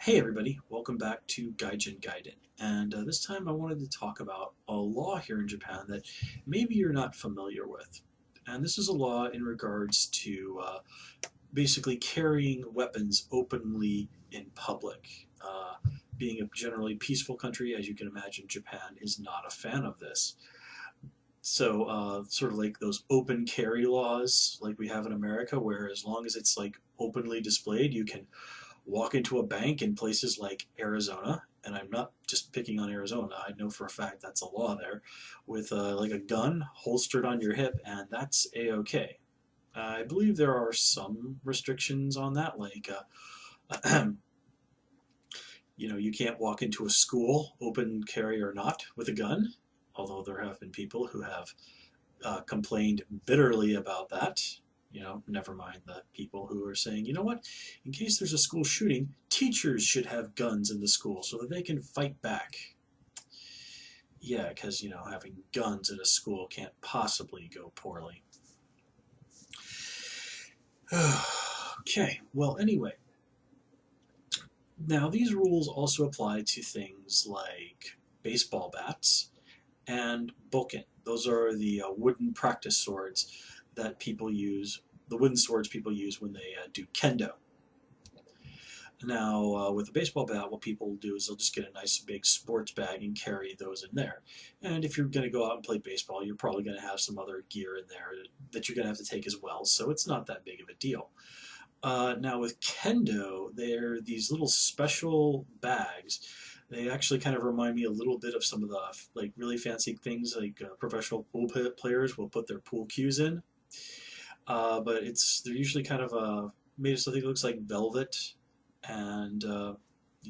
Hey everybody, welcome back to Gaijin Gaiden. And this time I wanted to talk about a law here in Japan that maybe you're not familiar with. And this is a law in regards to basically carrying weapons openly in public. Being a generally peaceful country, as you can imagine, Japan is not a fan of this. So, sort of like those open carry laws like we have in America, where as long as it's like openly displayed, you can walk into a bank in places like Arizona, and I'm not just picking on Arizona, I know for a fact that's a law there, with like a gun holstered on your hip, and that's a-okay. I believe there are some restrictions on that, like you can't walk into a school, open carry or not, with a gun. Although there have been people who have complained bitterly about that. Never mind the people who are saying, you know what, in case there's a school shooting, teachers should have guns in the school so that they can fight back. Yeah, because, having guns in a school can't possibly go poorly. Okay, well, anyway, now these rules also apply to things like baseball bats and bokken. Those are the wooden practice swords that people use, the wooden swords people use when they do kendo. Now, with a baseball bat, what people do is they'll just get a nice big sports bag and carry those in there. And if you're going to go out and play baseball, you're probably going to have some other gear in there that you're going to have to take as well, so it's not that big of a deal. Now, with kendo, they're these little special bags. They actually kind of remind me a little bit of some of the like really fancy things like professional pool players will put their pool cues in. But they're usually kind of made of something that looks like velvet, and you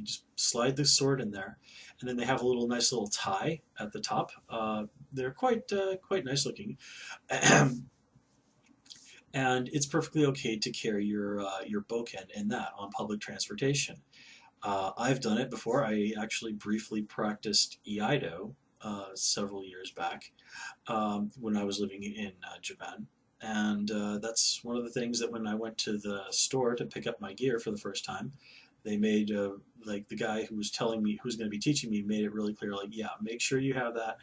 just slide the sword in there, and then they have a nice little tie at the top. They're quite nice looking, and it's perfectly okay to carry your bokken in that on public transportation. I've done it before. I actually briefly practiced Iaido several years back when I was living in Japan. And that's one of the things that when I went to the store to pick up my gear for the first time, they made like the guy who was telling me who's going to be teaching me made it really clear, like, yeah, make sure you have that,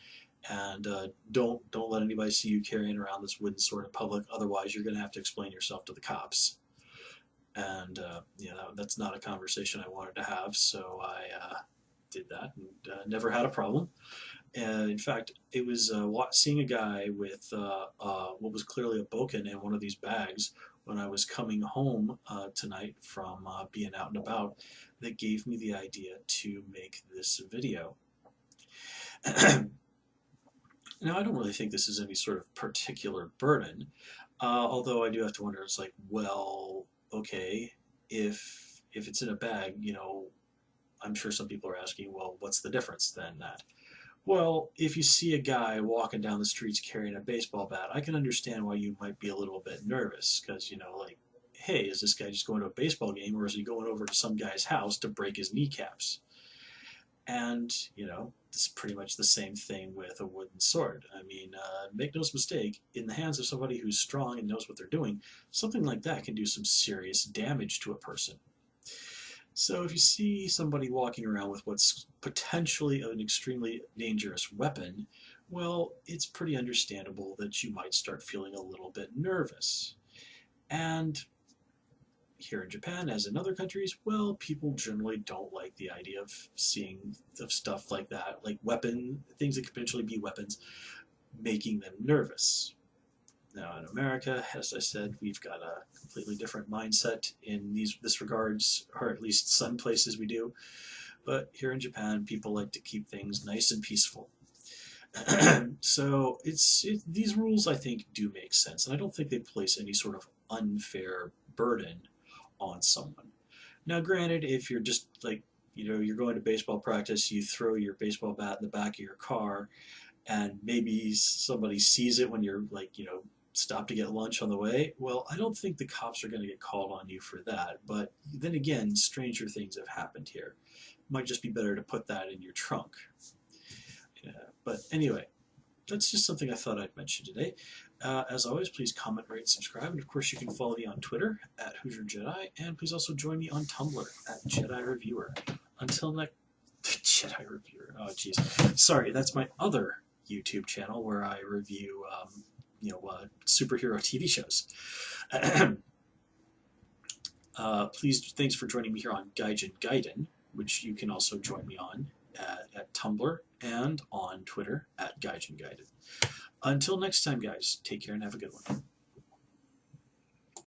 and don't let anybody see you carrying around this wooden sword in public. Otherwise, you're going to have to explain yourself to the cops. And that's not a conversation I wanted to have, so I did that and never had a problem. And in fact, it was seeing a guy with what was clearly a bokken in one of these bags when I was coming home tonight from being out and about that gave me the idea to make this video. Now, I don't really think this is any sort of particular burden, although I do have to wonder, it's like, well, okay, if it's in a bag, I'm sure some people are asking, well, what's the difference then that? Well, if you see a guy walking down the streets carrying a baseball bat, I can understand why you might be a little bit nervous because, like, hey, is this guy just going to a baseball game or is he going over to some guy's house to break his kneecaps? And, it's pretty much the same thing with a wooden sword. I mean, make no mistake, in the hands of somebody who's strong and knows what they're doing, something like that can do some serious damage to a person. So if you see somebody walking around with what's potentially an extremely dangerous weapon, well, it's pretty understandable that you might start feeling a little bit nervous. And here in Japan, as in other countries, well, people generally don't like the idea of seeing of stuff like that, like things that could potentially be weapons, making them nervous. Now in America, as I said, we've got a completely different mindset in this regards, or at least some places we do. But here in Japan, people like to keep things nice and peaceful. So these rules, I think, do make sense, and I don't think they place any sort of unfair burden on someone. Now, granted, if you're just like, you're going to baseball practice, you throw your baseball bat in the back of your car, and maybe somebody sees it when you're like, stop to get lunch on the way, well, I don't think the cops are going to get called on you for that. But then again, stranger things have happened here. It might just be better to put that in your trunk. Yeah. But anyway, that's just something I thought I'd mention today. As always, please comment, rate, subscribe, and of course you can follow me on Twitter at Hoosier Jedi, and please also join me on Tumblr at Jedi Reviewer. Until next, Jedi Reviewer. Oh, jeez. Sorry, that's my other YouTube channel where I review, superhero TV shows. Please, thanks for joining me here on Gaijin Gaiden, which you can also join me on at Tumblr and on Twitter at Gaijin Gaiden. Until next time, guys, take care and have a good one.